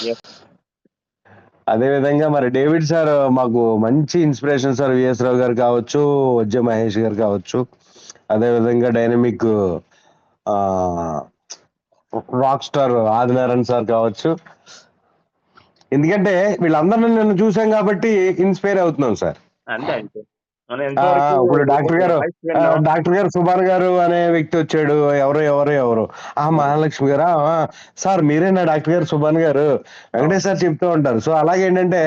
Yes. అదే విధంగా మరి డేవిడ్ సార్ మాకు మంచి ఇన్స్పిరేషన్ సార్. విఎస్ రావు గారు కావచ్చు, వజ్జ మహేష్ గారు కావచ్చు, అదే విధంగా dynamic rock star Adinarayana sir కావచ్చు. ఎందుకంటే వీళ్ళందరినీ నేను చూసాం కాబట్టి ఇన్స్పైర్ అవుతున్నాం సార్. అంతే అంతే. మనం ఎంతవరకు ఇప్పుడు వాయిస్ విన్నాం. డాక్టర్ గారు సుభాన్ గారు అనే వ్యక్తి వచ్చాడు. ఎవరు మహాలక్ష్మి గారా సార్ మీరేనా డాక్టర్ గారు సుభాన్ గారు వెంకటేష్ సార్ చెప్తూ ఉంటారు. సో అలాగే ఏంటంటే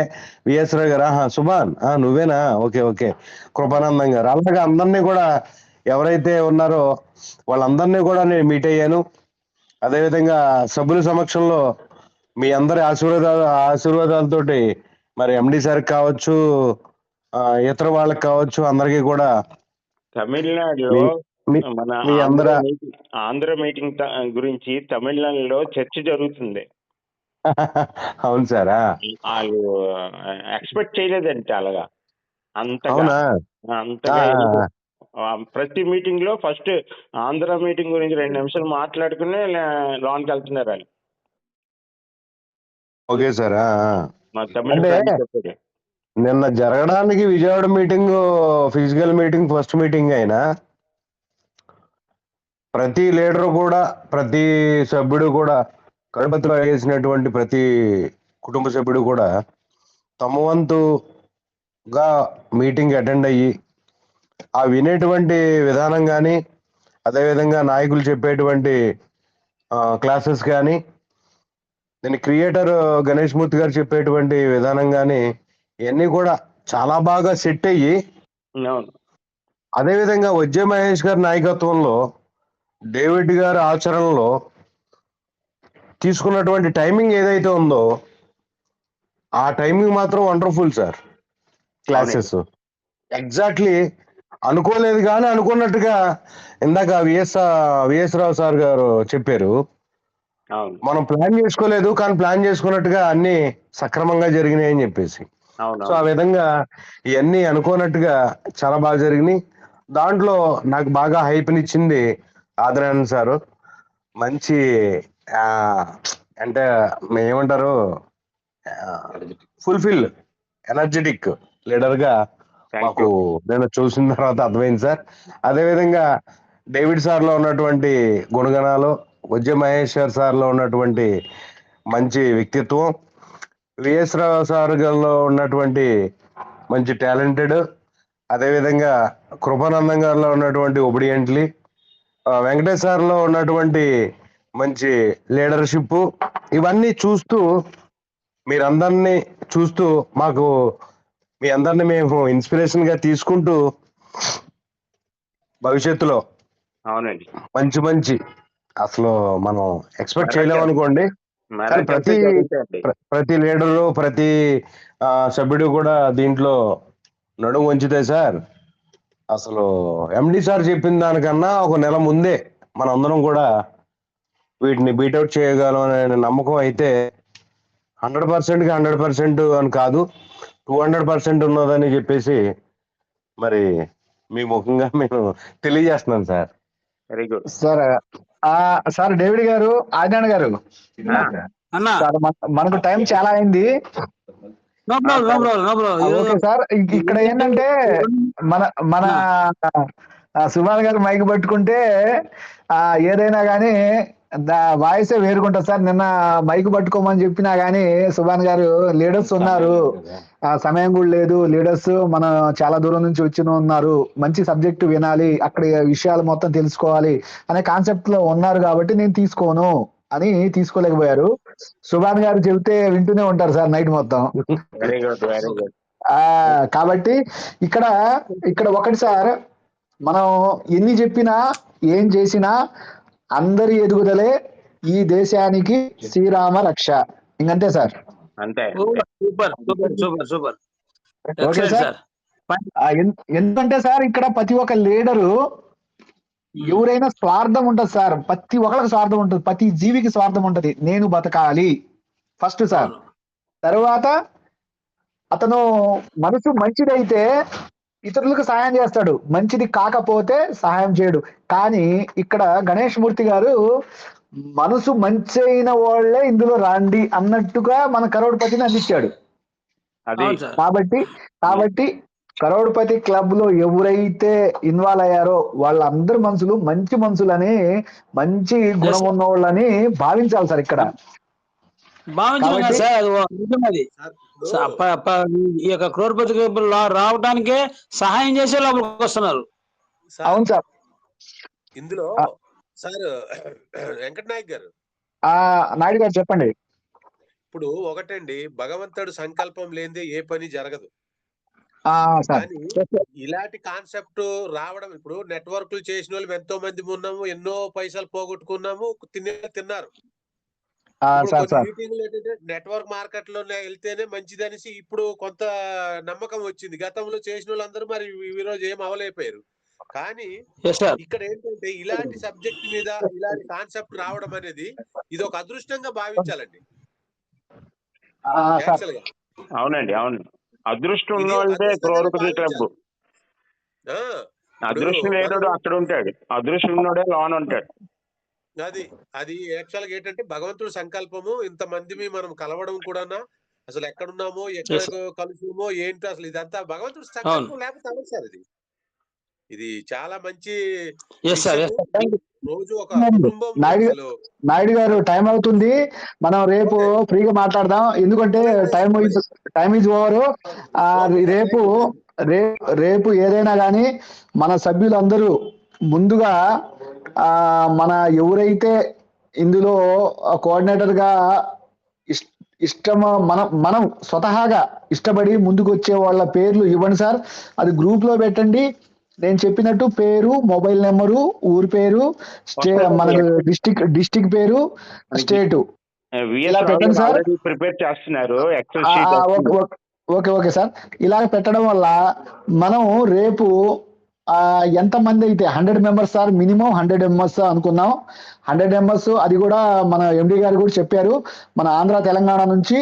విఎస్ రావు గారు సుభాన్ నువ్వేనా, ఓకే ఓకే, కృపానందం గారు, అలాగే అందరినీ కూడా ఎవరైతే ఉన్నారో వాళ్ళందరినీ కూడా నేను మీట్ అయ్యాను. అదేవిధంగా సభ్యుల సమక్షంలో మీ అందరి ఆశీర్వాదాలతోటి మరి ఎండి సార్ కావచ్చు, ఇతర వాళ్ళకి కావచ్చు, అందరికీ కూడా తమిళనాడులో మన మీ ఆంధ్ర మీటింగ్ గురించి తమిళనాడులో చర్చ జరుగుతుంది. అవును సారా, వాళ్ళు ఎక్స్పెక్ట్ చేయలేదంటే అలాగా అంతగా అవునా, అంతగా ప్రతి మీటింగ్ లో ఫస్ట్ ఆంధ్ర మీటింగ్ గురించి 2 నిమిషాలు మాట్లాడుకుని లోనికి వెళ్తున్నారు వాళ్ళు. Okay sir. మా తమిళ చెప్పారు. నిన్న జరగడానికి Vijayawada meeting physical meeting first meeting అయినా ప్రతి లీడరు కూడా, ప్రతి సభ్యుడు కూడా, కడపత్ర వేసినటువంటి ప్రతి కుటుంబ సభ్యుడు కూడా తమ వంతుగా మీటింగ్ అటెండ్ అయ్యి ఆ వినేటువంటి విధానం కానీ, అదేవిధంగా నాయకులు చెప్పేటువంటి క్లాసెస్ కానీ, దీని క్రియేటర్ గణేష్ మూర్తి గారు చెప్పేటువంటి విధానం కానీ, ఇవన్నీ కూడా చాలా బాగా సెట్ అయ్యి, అదేవిధంగా వజ్జ మహేష్ గారి నాయకత్వంలో డేవిడ్ గారి ఆచరణలో తీసుకున్నటువంటి టైమింగ్ ఏదైతే ఉందో ఆ టైమింగ్ మాత్రం వండర్ఫుల్ సార్. క్లాసెస్ ఎగ్జాక్ట్లీ అనుకోలేదు కానీ అనుకున్నట్టుగా ఇందాక విఎస్ రావు సార్ గారు చెప్పారు. మనం ప్లాన్ చేసుకోలేదు కానీ ప్లాన్ చేసుకున్నట్టుగా అన్ని సక్రమంగా జరిగినాయి అని చెప్పేసి. సో ఆ విధంగా ఇవన్నీ అనుకోనట్టుగా చాలా బాగా జరిగినాయి. దాంట్లో నాకు బాగా హైప్నిచ్చింది ఆదినారాయణ సారు. మంచి అంటే ఏమంటారు, ఫుల్ఫిల్ ఎనర్జెటిక్ లీడర్ గా మాకు నేను చూసిన తర్వాత అర్థమైంది సార్. అదేవిధంగా డేవిడ్ సార్ లో ఉన్నటువంటి గుణగణాలు, వజ్జ మహేశ్వర్ సార్ లో ఉన్నటువంటి మంచి వ్యక్తిత్వం, విఎస్ రావు సార్ గారిలో ఉన్నటువంటి మంచి టాలెంటెడ్, అదేవిధంగా కృపానందం గారిలో ఉన్నటువంటి ఒబిడియంట్లీ, వెంకటేష్ సార్ లో ఉన్నటువంటి మంచి లీడర్షిప్, ఇవన్నీ చూస్తూ మీరందరినీ చూస్తూ మాకు మీ అందరిని మేము ఇన్స్పిరేషన్ గా తీసుకుంటూ భవిష్యత్తులో అవునండి మంచి మంచి అసలు మనం ఎక్స్పెక్ట్ చేయలేము అనుకోండి, కానీ ప్రతి లీడరు, ప్రతి సభ్యుడు కూడా దీంట్లో నడుము వంచితే సార్ అసలు ఎండి సార్ చెప్పిన దానికన్నా ఒక నెల ముందే మనందరం కూడా వీటిని బీటౌట్ చేయగలం అనే నమ్మకం అయితే 100%కి 100% అని కాదు, 200% ఉన్నదని చెప్పేసి మరి మీ ముఖంగా మేము తెలియజేస్తున్నాను sir. Very good sir. Sir David గారు, ఆదినారాయణ గారు, మనకు టైం చాలా అయింది. ఓకే సార్, ఇక్కడ ఏంటంటే మన సుభాన్ గారు మైక్ పట్టుకుంటే ఏదైనా కానీ వాయిసే వేరుకుంటుంది సార్. నిన్న మైక్ పట్టుకోమని చెప్పినా గానీ సుభాన్ గారు లీడర్స్ ఉన్నారు, సమయం కూడా లేదు, లీడర్స్ మనం చాలా దూరం నుంచి వచ్చి ఉన్నారు, మంచి సబ్జెక్టు వినాలి, అక్కడ విషయాలు మొత్తం తెలుసుకోవాలి అనే కాన్సెప్ట్ లో ఉన్నారు కాబట్టి నేను తీసుకోను అని తీసుకోలేకపోయారు. సుభాన్ గారు చెబితే వింటూనే ఉంటారు సార్ నైట్ మొత్తం. కాబట్టి ఇక్కడ ఒకటి సార్, మనం ఎన్ని చెప్పినా ఏం చేసినా అందరి ఎదుగుదలే ఈ దేశానికి శ్రీరామ రక్ష. ఇంకంతే సార్. అంతే. సూపర్. Okay sir. ఎందుకంటే సార్ ఇక్కడ ప్రతి ఒక్క లీడరు ఎవరైనా స్వార్థం ఉంటుంది సార్, ప్రతి ఒక్కరికి స్వార్థం ఉంటుంది, ప్రతి జీవికి స్వార్థం ఉంటది. నేను బతకాలి ఫస్ట్ సార్, తర్వాత అతను మనసు మంచిదైతే ఇతరులకు సహాయం చేస్తాడు, మంచిది కాకపోతే సహాయం చేయడు. కానీ ఇక్కడ గణేష్ మూర్తి గారు మనసు మంచి అయిన వాళ్ళే ఇందులో రాండి అన్నట్టుగా మన కరోడ్పతిని అందించాడు. అది అవును సార్. కాబట్టి కరోడ్పతి క్లబ్ లో ఎవరైతే ఇన్వాల్వ్ అయ్యారో వాళ్ళందరి మనుషులు మంచి మనుషులని, మంచి గుణం ఉన్న వాళ్ళని భావించాలి సార్ ఇక్కడ. భావించడం కాదు కాబట్టి సార్, అది నిజం అది. ఈ యొక్క క్రోర్పతి రావడానికే సహాయం చేసే లోపలికి వస్తున్నారు. అవును సార్. ఇందులో సార్ వెంకట నాయక్ గారు, నాయుడు గారు చెప్పండి. ఇప్పుడు ఒకటండి, భగవంతుడు సంకల్పం లేనిదే ఏ పని జరగదు. సార్ కానీ ఇలాంటి కాన్సెప్ట్ రావడం, ఇప్పుడు నెట్వర్క్లు చేసిన వాళ్ళు ఎంతో మంది ఉన్నాము, ఎన్నో పైసలు పోగొట్టుకున్నాము, తిన్నారు. ఇప్పుడు కొన్ని మీటింగ్లు ఏంటంటే నెట్వర్క్ మార్కెట్ లో వెళ్తేనే మంచిది అనేసి ఇప్పుడు కొంత నమ్మకం వచ్చింది. గతంలో చేసిన వాళ్ళందరూ మరి ఈ రోజు ఏం అవలేకపోయారు. కానీ ఇక్కడ ఏంటంటే ఇలాంటి సబ్జెక్ట్ మీద ఇలాంటి కాన్సెప్ట్ రావడం అనేది ఇది ఒక అదృష్టంగా భావించాలండి. యాక్చువల్ గా అవునండి, అవును. అదృష్టం ఉన్న వాళ్ళే క్రోర్పతి క్లబ్. అదృష్టం లేనోడు అక్కడ ఉంటాడు, అదృష్టం ఉన్నోడే లోన్ ఉంటాడు. అది యాక్చువల్ గా ఏంటంటే భగవంతుడి సంకల్పము. ఇంతమంది మనం కలవడం కూడా అసలు ఎక్కడున్నామో, ఎక్కడ కలుసుమో ఏంటో, అసలు ఇదంతా భగవంతుడి సంకల్పం లేకపోతే అవ్వదు సార్. ఇది చాలా మంచి రోజు ఒక కుటుంబం. నాయుడు గారు, టైం అవుతుంది, మనం రేపు ఫ్రీగా మాట్లాడదాం. ఎందుకంటే టైం ఈజ్ ఓవర్. రేపు ఏదైనా కానీ మన సభ్యులందరూ ముందుగా మన ఎవరైతే ఇందులో కోఆర్డినేటర్ గా మనం స్వతహాగా ఇష్టపడి ముందుకు వచ్చే వాళ్ళ పేర్లు ఇవ్వండి సార్. అది గ్రూప్ లో పెట్టండి. నేను చెప్పినట్టు పేరు, మొబైల్ నెంబరు, ఊరి పేరు, మనకు డిస్టిక్ పేరు, స్టేటు ఇలా పెట్టండి సార్. ప్రిపేర్ చేస్తున్నారు. Okay sir. ఇలా పెట్టడం వల్ల మనం రేపు ఎంతమంది అయితే 100 మెంబర్స్ సార్, మినిమం 100 మెంబర్స్ అనుకున్నాం. 100 మెంబర్స్, అది కూడా మన ఎండి గారు కూడా చెప్పారు, మన ఆంధ్ర తెలంగాణ నుంచి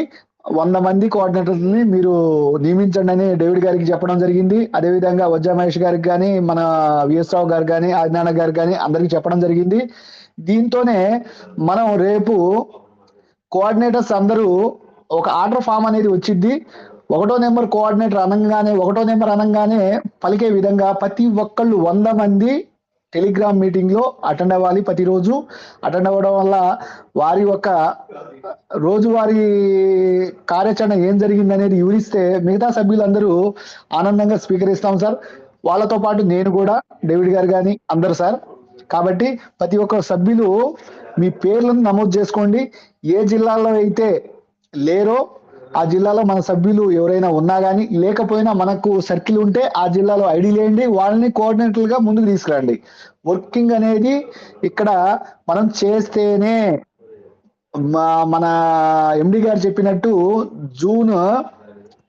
100 మంది కోఆర్డినేటర్ని మీరు నియమించండి అని డేవిడ్ గారికి చెప్పడం జరిగింది. అదేవిధంగా వజ్జా మహేష్ గారికి కానీ, మన విఎస్ రావు గారు కానీ, ఆదినారాయణ గారు కానీ అందరికి చెప్పడం జరిగింది. దీంతోనే మనం రేపు కోఆర్డినేటర్స్ అందరూ ఒక ఆర్డర్ ఫామ్ అనేది వచ్చింది. 1వ నెంబర్ కోఆర్డినేటర్ అనగానే పలికే విధంగా ప్రతి ఒక్కళ్ళు 100 మంది టెలిగ్రామ్ మీటింగ్ లో అటెండ్ అవ్వాలి. ప్రతిరోజు అటెండ్ అవ్వడం వల్ల వారి యొక్క రోజువారీ కార్యాచరణ ఏం జరిగింది అనేది వివరిస్తే మిగతా సభ్యులందరూ ఆనందంగా స్వీకరిస్తాం సార్. వాళ్ళతో పాటు నేను కూడా, డేవిడ్ గారు కానీ అందరు సార్. కాబట్టి ప్రతి ఒక్క సభ్యులు మీ పేర్లను నమోదు చేసుకోండి. ఏ జిల్లాలో అయితే లేరో ఆ జిల్లాలో మన సభ్యులు ఎవరైనా ఉన్నా కానీ, లేకపోయినా మనకు సర్కిల్ ఉంటే ఆ జిల్లాలో ఐడి లేండి, వాళ్ళని కోఆర్డినేటర్లుగా ముందుకు తీసుకురండి. వర్కింగ్ అనేది ఇక్కడ మనం చేస్తేనే మన ఎండి గారు చెప్పినట్టు జూన్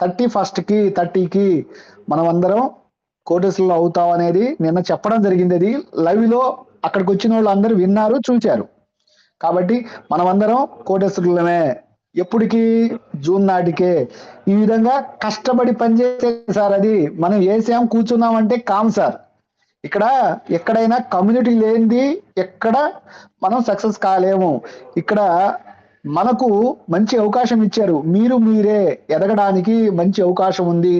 30కి మనం అందరం కోటేశ్వరంలో అవుతాం అనేది నిన్న చెప్పడం జరిగింది. అది లైవ్ లో అక్కడికి వచ్చిన వాళ్ళు అందరూ విన్నారు, చూశారు. కాబట్టి మనమందరం కోటేశ్వరులమే. ఎప్పటికి? జూన్ నాటికే. ఈ విధంగా కష్టపడి పనిచేస్తే సార్, అది మనం ఏసాం కూర్చున్నామంటే కామ్ సార్. ఇక్కడ ఎక్కడైనా కమ్యూనిటీ లేనిది ఎక్కడ మనం సక్సెస్ కాలేము. ఇక్కడ మనకు మంచి అవకాశం ఇచ్చారు. మీరే ఎదగడానికి మంచి అవకాశం ఉంది.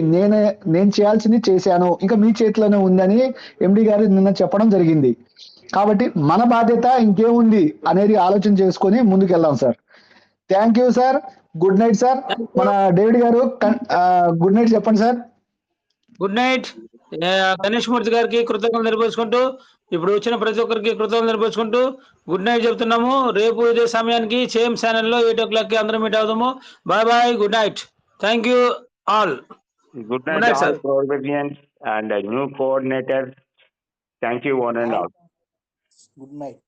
నేను చేయాల్సింది చేశాను, ఇంకా మీ చేతిలోనే ఉందని ఎండి గారు నిన్న చెప్పడం జరిగింది. కాబట్టి మన బాధ్యత ఇంకేముంది అనేది ఆలోచన చేసుకొని ముందుకెళ్దాం sir. Thank you sir. Good night sir. మన డేవిడ్ గారు గుడ్ నైట్ చెప్పండి sir. Good night. Ganesh Murthy గారికి కృతజ్ఞతలు నిలబోసుకుంటూ, ఇప్పుడు వచ్చిన ప్రతి ఒక్కరికి కృతజ్ఞతలు నిలబోసుకుంటూ గుడ్ నైట్ చెప్తున్నాము. రేపు ఇదే సమయానికి సేమ్ ఛానల్లో 8 o'clock అందరం మీట్ అవుదాము. Bye bye, good night. Thank you all. Good night all Corbettians and a new coordinator. Thank you one and all. Good night.